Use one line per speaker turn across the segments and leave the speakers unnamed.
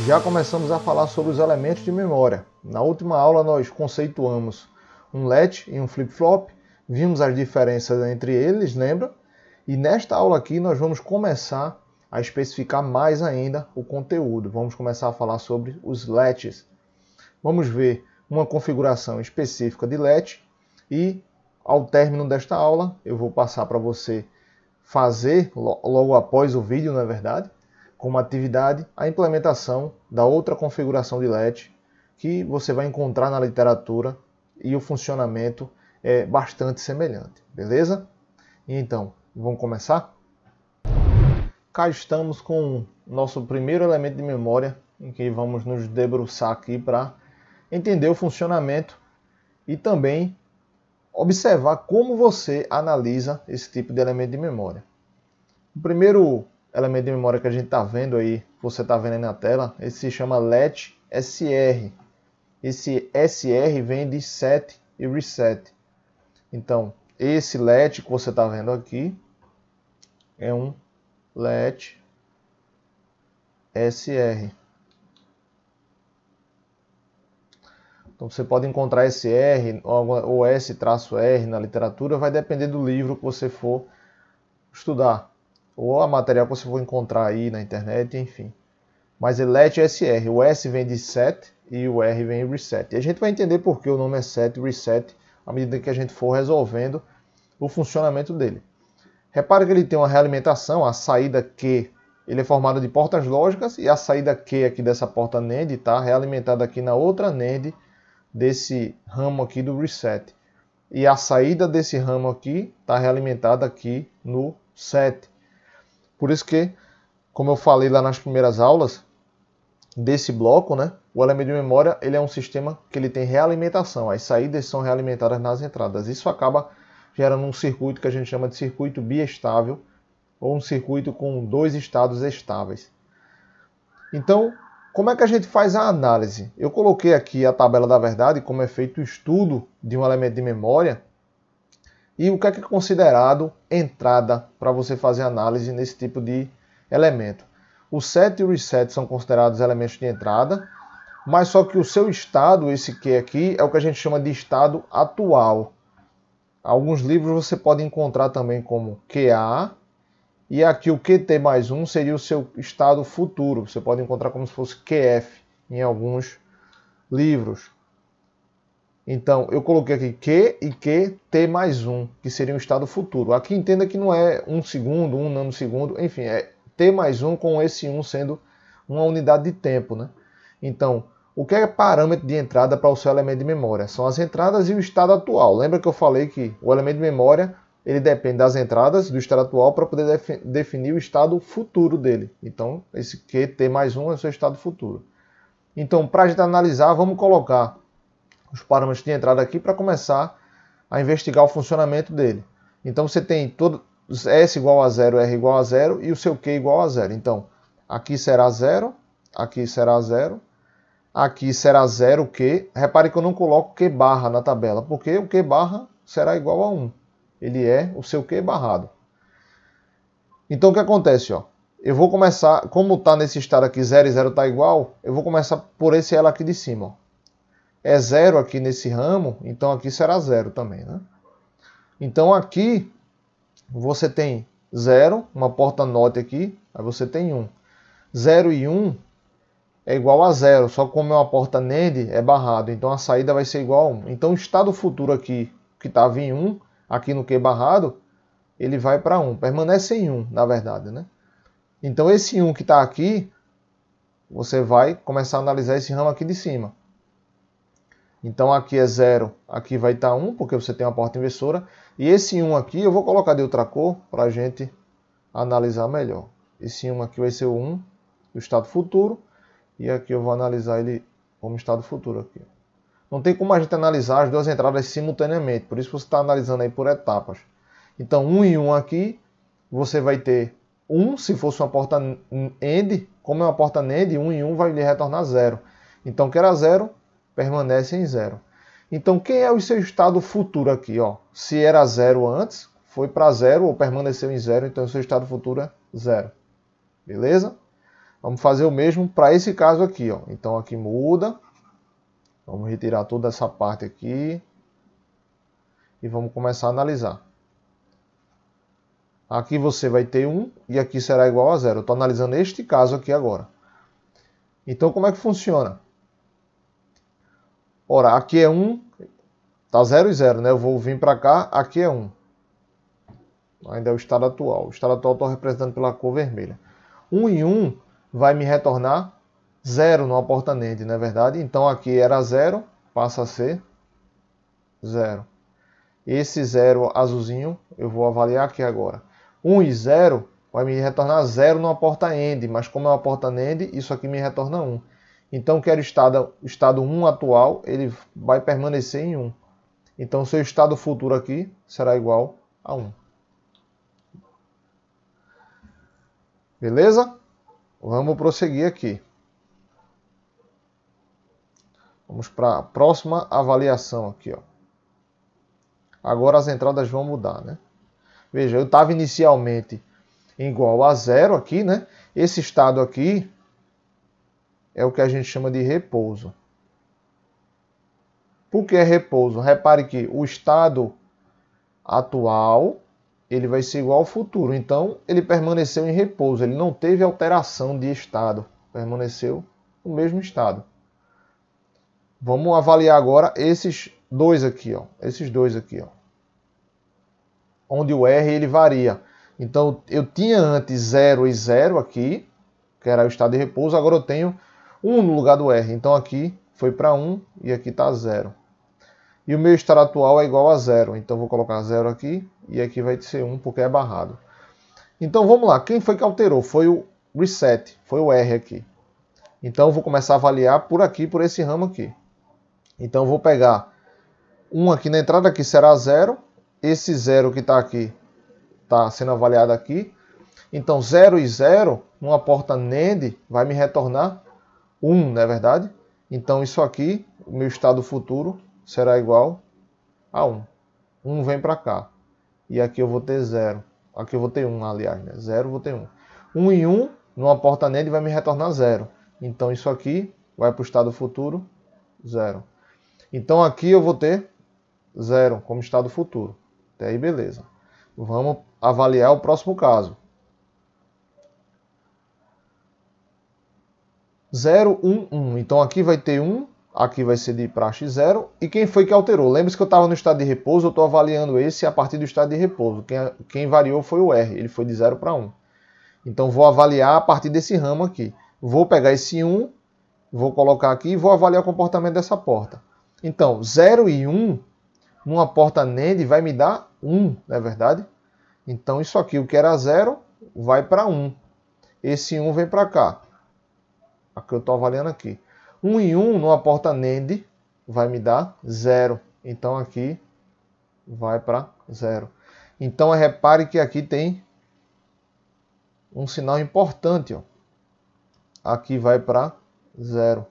Já começamos a falar sobre os elementos de memória. Na última aula nós conceituamos um latch e um flip-flop, vimos as diferenças entre eles, lembra? E nesta aula aqui nós vamos começar a especificar mais ainda o conteúdo. Vamos começar a falar sobre os latches. Vamos ver uma configuração específica de latch e ao término desta aula eu vou passar para você fazer logo após o vídeo, na verdade, como atividade, a implementação da outra configuração de latch que você vai encontrar na literatura e o funcionamento é bastante semelhante, beleza? Então, vamos começar? Cá estamos com o nosso primeiro elemento de memória, em que vamos nos debruçar aqui para entender o funcionamento e também observar como você analisa esse tipo de elemento de memória. O primeiro elemento de memória que a gente está vendo aí, você está vendo aí na tela, esse se chama latch SR. Esse SR vem de set e reset. Então, esse latch que você está vendo aqui é um latch SR. Então você pode encontrar SR ou S-R na literatura, vai depender do livro que você for estudar, ou a material que você for encontrar aí na internet, enfim. Mas é latch SR, o S vem de set e o R vem de reset. E a gente vai entender por que o nome é set e reset à medida que a gente for resolvendo o funcionamento dele. Repare que ele tem uma realimentação, a saída Q, ele é formado de portas lógicas e a saída Q aqui dessa porta NAND está realimentada aqui na outra NAND desse ramo aqui do reset. E a saída desse ramo aqui está realimentada aqui no set. Por isso que, como eu falei lá nas primeiras aulas desse bloco, né, o elemento de memória ele é um sistema que ele tem realimentação. As saídas são realimentadas nas entradas. Isso acaba gerando um circuito que a gente chama de circuito biestável ou um circuito com dois estados estáveis. Então, como é que a gente faz a análise? Eu coloquei aqui a tabela da verdade, como é feito o estudo de um elemento de memória e o que é considerado entrada para você fazer análise nesse tipo de elemento. O set e o reset são considerados elementos de entrada, mas só que o seu estado, esse Q aqui, é o que a gente chama de estado atual. Alguns livros você pode encontrar também como QA, e aqui o QT mais 1 seria o seu estado futuro. Você pode encontrar como se fosse QF em alguns livros. Então, eu coloquei aqui Q e QT mais 1, que seria um estado futuro. Aqui entenda que não é 1 segundo, 1 nanosegundo, enfim, é T mais 1 com esse 1 sendo uma unidade de tempo, né? Então, o que é parâmetro de entrada para o seu elemento de memória? São as entradas e o estado atual. Lembra que eu falei que o elemento de memória ele depende das entradas do estado atual para poder definir o estado futuro dele. Então, esse QT mais 1 é o seu estado futuro. Então, para a gente analisar, vamos colocar os parâmetros de entrada aqui para começar a investigar o funcionamento dele. Então, você tem todo S igual a 0, R igual a 0 e o seu Q igual a 0. Então, aqui será 0, aqui será 0, aqui será 0 Q. Repare que eu não coloco Q barra na tabela, porque o Q barra será igual a 1. Ele é o seu Q barrado. Então o que acontece? Ó? Eu vou começar, como está nesse estado aqui 0 e 0 está igual, eu vou começar por esse L aqui de cima. Ó. É 0 aqui nesse ramo, então aqui será 0 também. Né? Então aqui você tem 0, uma porta NOT aqui, aí você tem 1. 0 e 1 é igual a 0, só que como é uma porta NAND, é barrado, então a saída vai ser igual a 1. Então o estado futuro aqui, que estava em 1, aqui no Q barrado, ele vai para 1. Permanece em 1, na verdade. Né? Então esse 1 que está aqui, você vai começar a analisar esse ramo aqui de cima. Então aqui é 0, aqui vai estar 1, porque você tem uma porta inversora. E esse 1 aqui eu vou colocar de outra cor para a gente analisar melhor. Esse 1 aqui vai ser o 1 do estado futuro. E aqui eu vou analisar ele como estado futuro. Aqui. Não tem como a gente analisar as duas entradas simultaneamente. Por isso você está analisando aí por etapas. Então 1 e 1 aqui, você vai ter 1 se fosse uma porta AND. Como é uma porta NAND, 1 e 1 vai lhe retornar 0. Então que era 0, permanece em 0. Então quem é o seu estado futuro aqui? Ó? Se era 0 antes, foi para 0 ou permaneceu em 0, então o seu estado futuro é 0. Beleza? Vamos fazer o mesmo para esse caso aqui, ó. Então aqui muda. Vamos retirar toda essa parte aqui. E vamos começar a analisar. Aqui você vai ter 1 e aqui será igual a 0. Eu estou analisando este caso aqui agora. Então como é que funciona? Ora, aqui é 1, está 0 e 0, né? Eu vou vir para cá, aqui é 1. Ainda é o estado atual. O estado atual estou representando pela cor vermelha. 1 e 1 vai me retornar 0 numa porta NAND, não é verdade? Então aqui era 0, passa a ser 0. Esse 0 azulzinho eu vou avaliar aqui agora. 1 e 0 vai me retornar 0 numa porta AND, mas como é uma porta NAND, isso aqui me retorna 1. Então quero o estado 1 atual, ele vai permanecer em 1. Então seu estado futuro aqui será igual a 1. Beleza? Vamos prosseguir aqui. Vamos para a próxima avaliação aqui, ó. Agora as entradas vão mudar, né? Veja, eu estava inicialmente igual a 0 aqui, né? Esse estado aqui é o que a gente chama de repouso. Por que repouso? Repare que o estado atual ele vai ser igual ao futuro. Então, ele permaneceu em repouso. Ele não teve alteração de estado. Permaneceu no mesmo estado. Vamos avaliar agora esses dois aqui, ó. Esses dois aqui, ó. Onde o R ele varia. Então, eu tinha antes 0 e 0 aqui, que era o estado de repouso. Agora eu tenho 1 no lugar do R. Então, aqui foi para 1 e aqui está 0. E o meu estado atual é igual a 0. Então, vou colocar 0 aqui e aqui vai ser 1 porque é barrado. Então, vamos lá. Quem foi que alterou? Foi o reset, foi o R aqui. Então, eu vou começar a avaliar por aqui, por esse ramo aqui. Então, eu vou pegar 1 aqui na entrada, aqui será 0. Esse 0 que está aqui está sendo avaliado aqui. Então, 0 e 0, numa porta NAND, vai me retornar 1, não é verdade? Então, isso aqui, o meu estado futuro, será igual a 1. 1 vem para cá. E aqui eu vou ter 0. Aqui eu vou ter 1, aliás, né? 0 vou ter 1. 1 e 1, numa porta NAND, vai me retornar 0. Então, isso aqui vai para o estado futuro, 0. Então, aqui eu vou ter 0 como estado futuro. Até aí, beleza. Vamos avaliar o próximo caso. 0, 1, 1. Então, aqui vai ter 1. Aqui vai ser de praxe 0. E quem foi que alterou? Lembre-se que eu estava no estado de repouso. Eu estou avaliando esse a partir do estado de repouso. Quem variou foi o R. Ele foi de 0 para 1. Então, vou avaliar a partir desse ramo aqui. Vou pegar esse 1. Vou colocar aqui e vou avaliar o comportamento dessa porta. Então, 0 e 1 numa porta NAND vai me dar 1, não é verdade? Então, isso aqui, o que era 0, vai para 1. Esse 1 vem para cá. Aqui eu estou avaliando aqui. 1 e 1 numa porta NAND vai me dar 0. Então, aqui vai para 0. Então, repare que aqui tem um sinal importante, ó. Aqui vai para 0.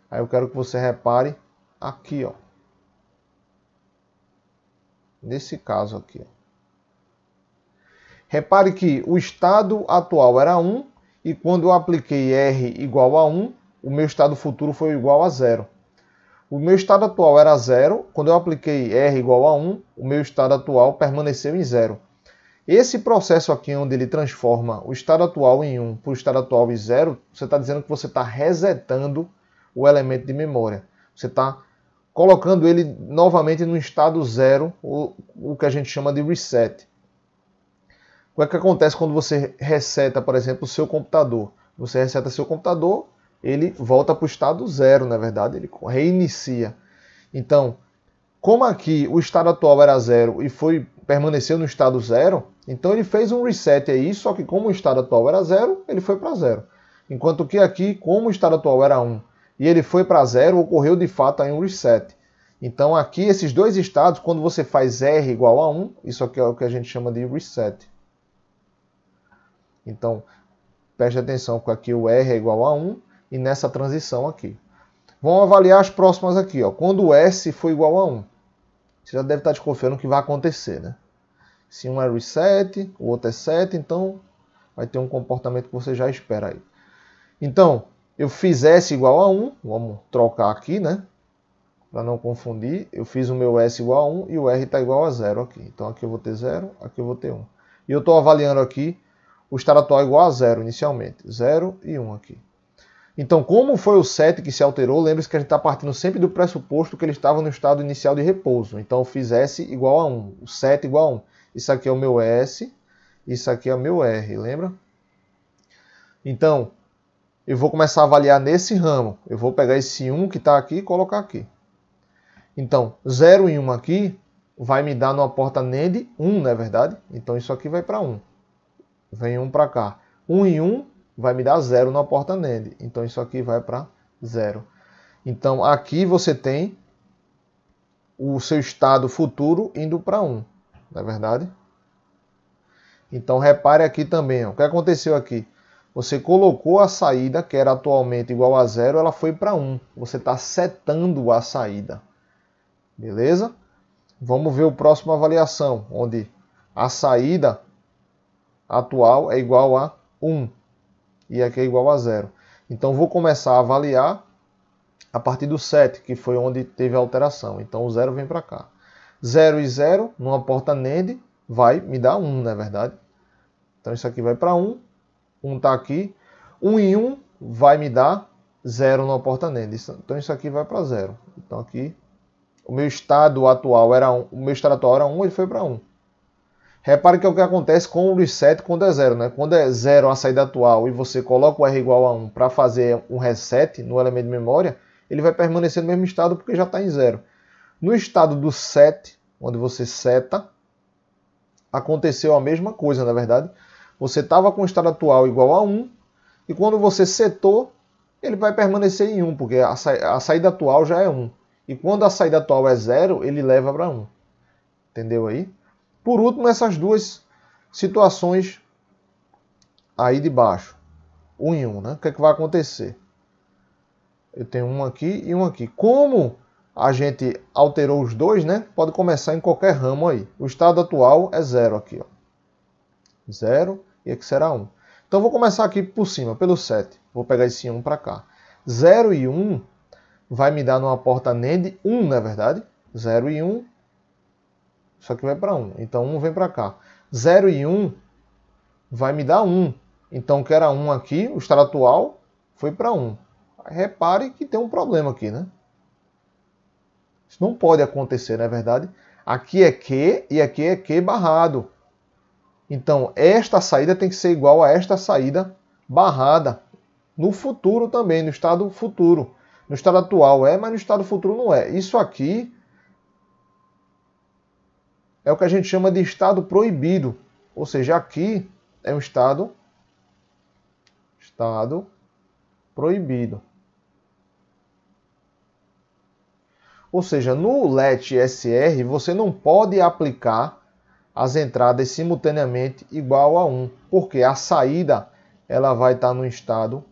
Aí eu quero que você repare aqui, ó. Nesse caso aqui, ó. Repare que o estado atual era 1 e quando eu apliquei R igual a 1, o meu estado futuro foi igual a 0. O meu estado atual era 0, quando eu apliquei R igual a 1, o meu estado atual permaneceu em 0. Esse processo aqui, onde ele transforma o estado atual em 1 para o estado atual em 0, você está dizendo que você está resetando o elemento de memória. Você está colocando ele novamente no estado 0, o que a gente chama de reset. O que acontece quando você reseta, por exemplo, o seu computador? Você reseta seu computador, ele volta para o estado 0, na verdade, ele reinicia. Então, como aqui o estado atual era 0 e permaneceu no estado 0, então ele fez um reset aí, só que como o estado atual era 0, ele foi para 0. Enquanto que aqui, como o estado atual era 1 e ele foi para 0, ocorreu de fato aí um reset. Então aqui, esses dois estados, quando você faz R igual a 1, isso aqui é o que a gente chama de reset. Então, preste atenção que aqui o R é igual a 1 e nessa transição aqui. Vamos avaliar as próximas aqui, ó. Quando o S for igual a 1. Você já deve estar desconfiando o que vai acontecer, né? Se um é reset, o outro é set, então vai ter um comportamento que você já espera aí. Então, eu fiz S igual a 1, vamos trocar aqui, né? Para não confundir, eu fiz o meu S igual a 1 e o R está igual a 0 aqui. Então aqui eu vou ter 0, aqui eu vou ter 1. E eu estou avaliando aqui o estado atual igual a 0 inicialmente. 0 e 1 aqui. Então, como foi o set que se alterou, lembre-se que a gente está partindo sempre do pressuposto que ele estava no estado inicial de repouso. Então eu fiz S igual a 1, o set igual a 1. Isso aqui é o meu S, isso aqui é o meu R, lembra? Então, eu vou começar a avaliar nesse ramo. Eu vou pegar esse 1 que está aqui e colocar aqui. Então, 0 e 1 aqui vai me dar numa porta NAND 1, não é verdade? Então isso aqui vai para 1. Vem 1 para cá. 1 e 1 vai me dar 0 na porta NAND. Então isso aqui vai para 0. Então aqui você tem o seu estado futuro indo para 1, não é verdade? Então repare aqui também, ó, o que aconteceu aqui? Você colocou a saída, que era atualmente igual a 0, ela foi para 1. Você está setando a saída. Beleza? Vamos ver o próximo avaliação, onde a saída atual é igual a 1 e aqui é igual a 0. Então vou começar a avaliar a partir do 7, que foi onde teve a alteração. Então o 0 vem para cá. 0 e 0 numa porta NAND vai me dar 1, não é verdade? Então isso aqui vai para 1, 1 está aqui. 1 e 1 vai me dar 0 numa porta NAND. Então isso aqui vai para 0. Então aqui o meu estado atual era 1, ele foi para 1. Repare que é o que acontece com o reset quando é 0, né? Quando é 0 a saída atual e você coloca o R igual a 1 para fazer um reset no elemento de memória, ele vai permanecer no mesmo estado porque já está em 0. No estado do set, onde você seta, aconteceu a mesma coisa, na verdade. Você estava com o estado atual igual a 1 e quando você setou, ele vai permanecer em 1, porque a saída atual já é 1. E quando a saída atual é 0, ele leva para 1. Entendeu aí? Por último, essas duas situações aí de baixo. 1 e 1, né? O que é que vai acontecer? Eu tenho um aqui e um aqui. Como a gente alterou os dois, né? Pode começar em qualquer ramo aí. O estado atual é 0 aqui, ó. 0 e aqui será 1. Então vou começar aqui por cima, pelo 7. Vou pegar esse 1 para cá. 0 e 1 vai me dar numa porta NAND 1, não é verdade? 0 e 1. Isso aqui vai para 1. Então 1 vem para cá. 0 e 1 vai me dar 1. Então que era 1 aqui, o estado atual foi para 1. Repare que tem um problema aqui, né? Isso não pode acontecer, não é verdade? Aqui é Q e aqui é Q barrado. Então esta saída tem que ser igual a esta saída barrada. No futuro também, no estado futuro. No estado atual é, mas no estado futuro não é. Isso aqui é o que a gente chama de estado proibido. Ou seja, aqui é um estado proibido. Ou seja, no LET SR você não pode aplicar as entradas simultaneamente igual a 1, porque a saída ela vai estar no estado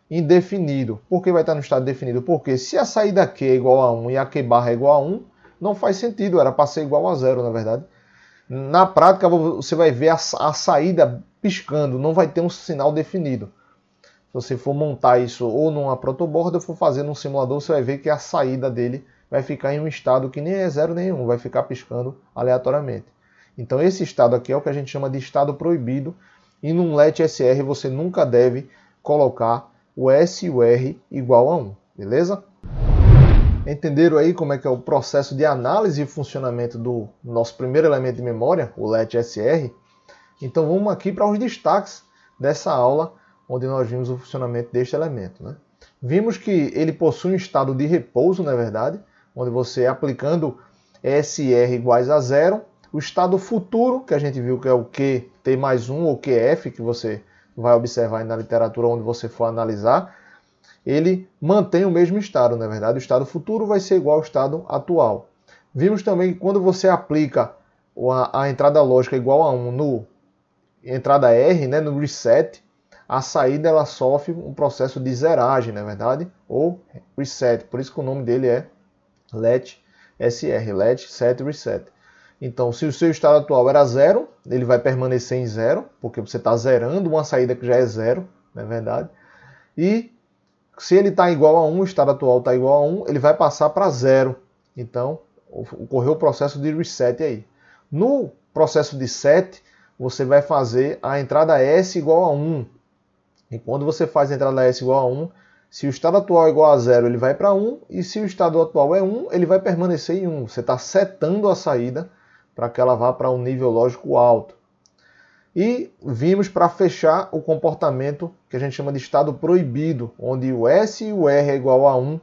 indefinido. Por que vai estar no estado definido? Porque se a saída Q é igual a 1 e a Q barra é igual a 1, não faz sentido, era para ser igual a 0, na verdade. Na prática, você vai ver a saída piscando, não vai ter um sinal definido. Se você for montar isso ou numa protoboard ou for fazer num simulador, você vai ver que a saída dele vai ficar em um estado que nem é 0 nem 1, vai ficar piscando aleatoriamente. Então esse estado aqui é o que a gente chama de estado proibido, e num LET SR você nunca deve colocar o S e o R igual a 1, beleza? Entenderam aí como é que é o processo de análise e funcionamento do nosso primeiro elemento de memória, o LET SR? Então vamos aqui para os destaques dessa aula, onde nós vimos o funcionamento deste elemento, né? Vimos que ele possui um estado de repouso, não é verdade? Onde você, aplicando SR iguais a 0, o estado futuro, que a gente viu que é o QT mais 1 ou QF, que você vai observar aí na literatura onde você for analisar, ele mantém o mesmo estado, na verdade. O estado futuro vai ser igual ao estado atual. Vimos também que quando você aplica a entrada lógica igual a 1 no entrada R, né, no reset, a saída ela sofre um processo de zeragem, na verdade, ou reset. Por isso que o nome dele é LET SR, LET Set Reset. Então, se o seu estado atual era 0, ele vai permanecer em 0, porque você está zerando uma saída que já é 0, não é verdade? E se ele está igual a 1, o estado atual está igual a 1, ele vai passar para 0. Então, ocorreu o processo de reset aí. No processo de set, você vai fazer a entrada S igual a 1. E quando você faz a entrada S igual a 1, se o estado atual é igual a 0, ele vai para 1. E se o estado atual é 1, ele vai permanecer em 1. Você está setando a saída para que ela vá para um nível lógico alto. E vimos para fechar o comportamento que a gente chama de estado proibido, onde o S e o R é igual a 1.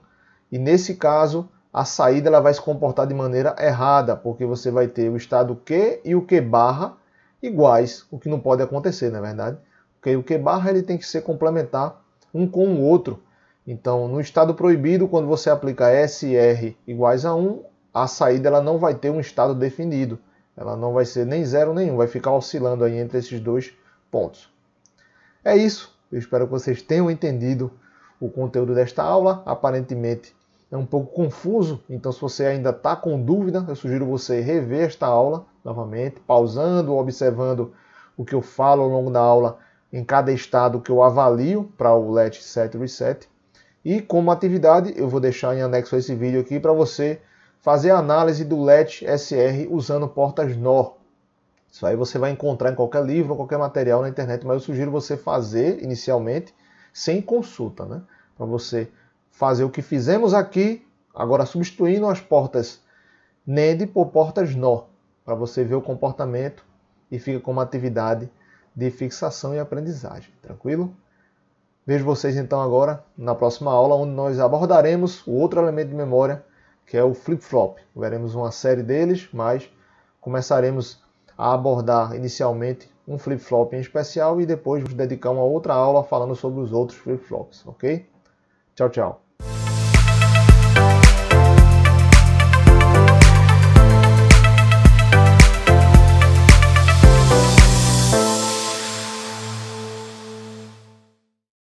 E nesse caso, a saída ela vai se comportar de maneira errada, porque você vai ter o estado Q e o Q barra iguais, o que não pode acontecer, não é verdade? Porque o Q barra ele tem que ser complementar um com o outro. Então, no estado proibido, quando você aplica S e R iguais a 1, a saída ela não vai ter um estado definido. Ela não vai ser nem 0 nem 1, vai ficar oscilando aí entre esses dois pontos. É isso, eu espero que vocês tenham entendido o conteúdo desta aula. Aparentemente é um pouco confuso, então se você ainda está com dúvida, eu sugiro você rever esta aula novamente, pausando, observando o que eu falo ao longo da aula em cada estado que eu avalio para o Let, Set, Reset. E como atividade, eu vou deixar em anexo a esse vídeo aqui para você fazer a análise do Let SR usando portas NOR. Isso aí você vai encontrar em qualquer livro, qualquer material na internet, mas eu sugiro você fazer inicialmente sem consulta, né? Para você fazer o que fizemos aqui, agora substituindo as portas NED por portas NOR, para você ver o comportamento e fica como atividade de fixação e aprendizagem, tranquilo? Vejo vocês então agora na próxima aula, onde nós abordaremos o outro elemento de memória, que é o flip-flop. Veremos uma série deles, mas começaremos a abordar inicialmente um flip-flop em especial e depois vamos dedicar uma outra aula falando sobre os outros flip-flops, ok? Tchau, tchau.